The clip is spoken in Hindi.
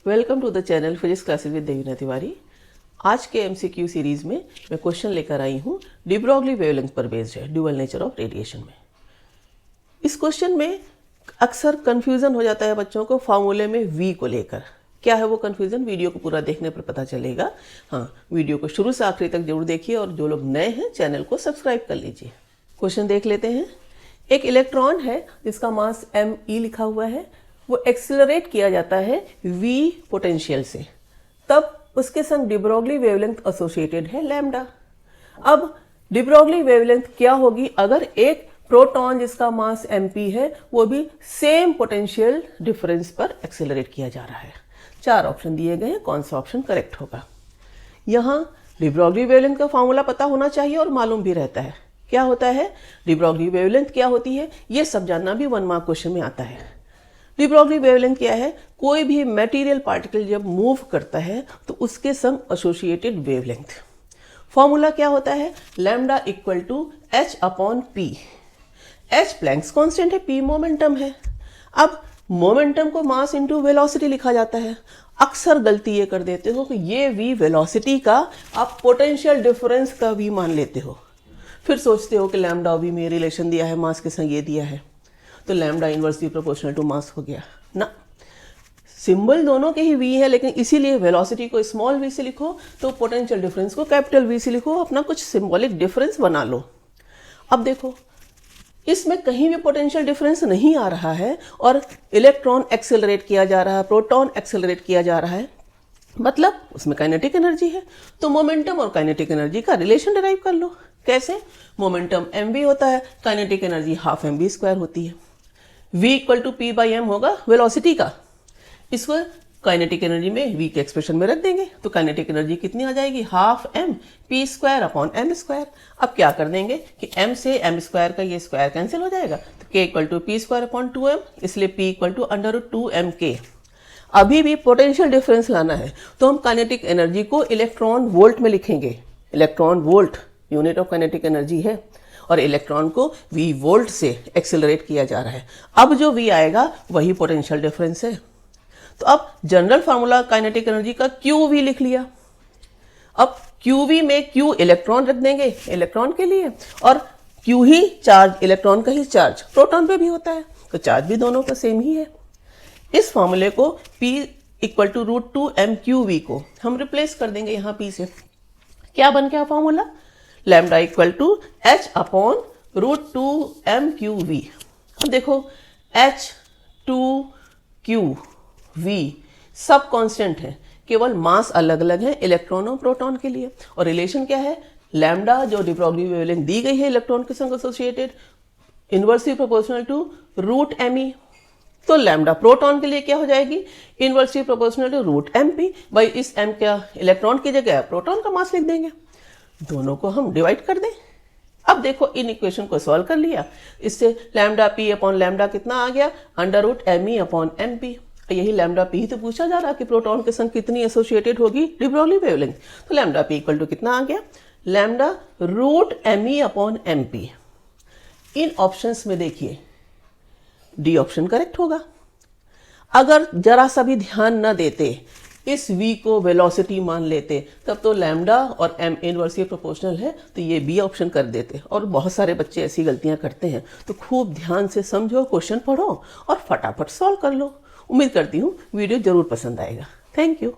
Welcome to the channel physics classes with Devina Tiwari. आज के एमसीक्यू सीरीज में मैं क्वेश्चन लेकर आई हूँ डी ब्रॉगली वेवलेंथ पर बेस्ड है, ड्यूअल नेचर ऑफ रेडिएशन में। इस क्वेश्चन में अक्सर कन्फ्यूज़न हो जाता है बच्चों को फार्मूले में वी को लेकर। क्या है वो कन्फ्यूज़न, वीडियो को पूरा देखने पर पता चलेगा। हाँ, वीडियो को शुरू से आखिरी तक जरूर देखिए और जो लोग नए हैं चैनल को सब्सक्राइब कर लीजिए। क्वेश्चन देख लेते हैं। एक इलेक्ट्रॉन है जिसका मास me लिखा हुआ है, वो एक्सिलरेट किया जाता है v पोटेंशियल से, तब उसके संग डी ब्रॉगली वेवलेंथ एसोसिएटेड है लैम्डा। अब डी ब्रॉगली वेवलेंथ क्या होगी अगर एक प्रोटॉन जिसका मास mp है वो भी सेम पोटेंशियल डिफरेंस पर एक्सिलरेट किया जा रहा है। 4 ऑप्शन दिए गए हैं, कौन सा ऑप्शन करेक्ट होगा। यहाँ डी ब्रॉगली वेवलेंथ का फॉर्मूला पता होना चाहिए और मालूम भी रहता है। क्या होता है, डी ब्रॉगली वेवलेंथ क्या होती है, ये सब जानना भी 1 मार्क क्वेश्चन में आता है। डी ब्रॉगली वेवलेंथ क्या है, कोई भी मटेरियल पार्टिकल जब मूव करता है तो उसके संग एसोसिएटेड वेवलेंथ। फॉर्मूला क्या होता है, lambda equal to h upon P. h Planck's constant है, p मोमेंटम है। अब मोमेंटम को मास इंटू वेलोसिटी लिखा जाता है। अक्सर गलती ये कर देते हो कि ये v वेलोसिटी का आप पोटेंशियल डिफरेंस का v मान लेते हो, फिर सोचते हो कि लैम्डा और v में रिलेशन दिया है, मास के संग ये दिया है तो lambda inversely proportional to mass हो गया ना। सिंबल दोनों के ही v है, लेकिन इसीलिए वेलोसिटी को स्मॉल v से लिखो तो पोटेंशियल डिफरेंस को कैपिटल V से लिखो, अपना कुछ सिंबॉलिक डिफरेंस बना लो। अब देखो इसमें कहीं भी पोटेंशियल डिफरेंस नहीं आ रहा है और इलेक्ट्रॉन एक्सेलरेट किया जा रहा है, प्रोटॉन एक्सेलरेट किया जा रहा है, मतलब उसमें काइनेटिक एनर्जी है। तो मोमेंटम और काइनेटिक एनर्जी का रिलेशन डिराइव कर लो। कैसे, मोमेंटम mv होता है, काइनेटिक एनर्जी हाफ mv² होती है। v equal to P by M होगा वेलोसिटी का, इसको काइनेटिक एनर्जी में v के एक्सप्रेशन में रख देंगे तो काइनेटिक एनर्जी कितनी आ जाएगी, half m p² upon m²। अब क्या कर देंगे कि m से m² का ये स्क्वायर कैंसिल हो जाएगा तो k equal to p² upon 2m, इसलिए p इक्वल टू √2mk। अभी भी पोटेंशियल डिफरेंस लाना है तो हम काइनेटिक एनर्जी को इलेक्ट्रॉन वोल्ट में लिखेंगे। Electron volt unit of kinetic energy है और इलेक्ट्रॉन को v वोल्ट से एक्सेलरेट किया जा रहा है। अब जो v आएगा वही पोटेंशियल डिफरेंस है। तो अब जनरल फार्मूला काइनेटिक एनर्जी का qv लिख लिया। अब qv में q इलेक्ट्रॉन रख देंगे इलेक्ट्रॉन के लिए और q ही चार्ज, इलेक्ट्रॉन का ही चार्ज प्रोटॉन पे भी होता है तो चार्ज भी दोनों का सेम ही है। इस फॉर्मूले को p इक्वल टू √2mqv को हम रिप्लेस कर देंगे यहाँ p से। क्या बन गया formula, lambda equal to h upon √2mqv। अब देखो h 2q v सब कांस्टेंट है, केवल मास अलग अलग है इलेक्ट्रॉन और प्रोटॉन के लिए। और रिलेशन क्या है, लैम्डा जो डी ब्रॉगली वेवलेंथ दी गई है इलेक्ट्रॉन के संग associated inversely proportional to √me। तो लैम्डा प्रोटॉन के लिए क्या हो जाएगी, इनवर्सली प्रोपोर्शनल टू √mp। भाई इस m क्या इलेक्ट्रॉन की जगह प्रोटॉन का मास लिख देंगे, दोनों को हम डिवाइड कर दें। अब देखो इन इक्वेशन को सॉल्व कर लिया, इससे लैम्डा p अपॉन लैम्डा कितना आ गया, √me अपॉन mp। यही लैम्डा p ही तो पूछा जा रहा कि प्रोटॉन के संग कितनी एसोसिएटेड होगी डी ब्रॉगली वेवलेंथ। तो लैम्डा p इक्वल टू कितना आ गया, लैम्डा √me अपॉन mp। इन ऑप्शंस में देखिए डी ऑप्शन करेक्ट होगा। अगर जरा सा भी ध्यान न देते, इस v को वेलोसिटी मान लेते, तब तो लैम्डा और m इनवर्सली प्रोपोर्शनल है तो ये बी ऑप्शन कर देते। और बहुत सारे बच्चे ऐसी गलतियां करते हैं, तो खूब ध्यान से समझो, क्वेश्चन पढ़ो और फटाफट सॉल्व कर लो। उम्मीद करती हूँ वीडियो जरूर पसंद आएगा। Thank you.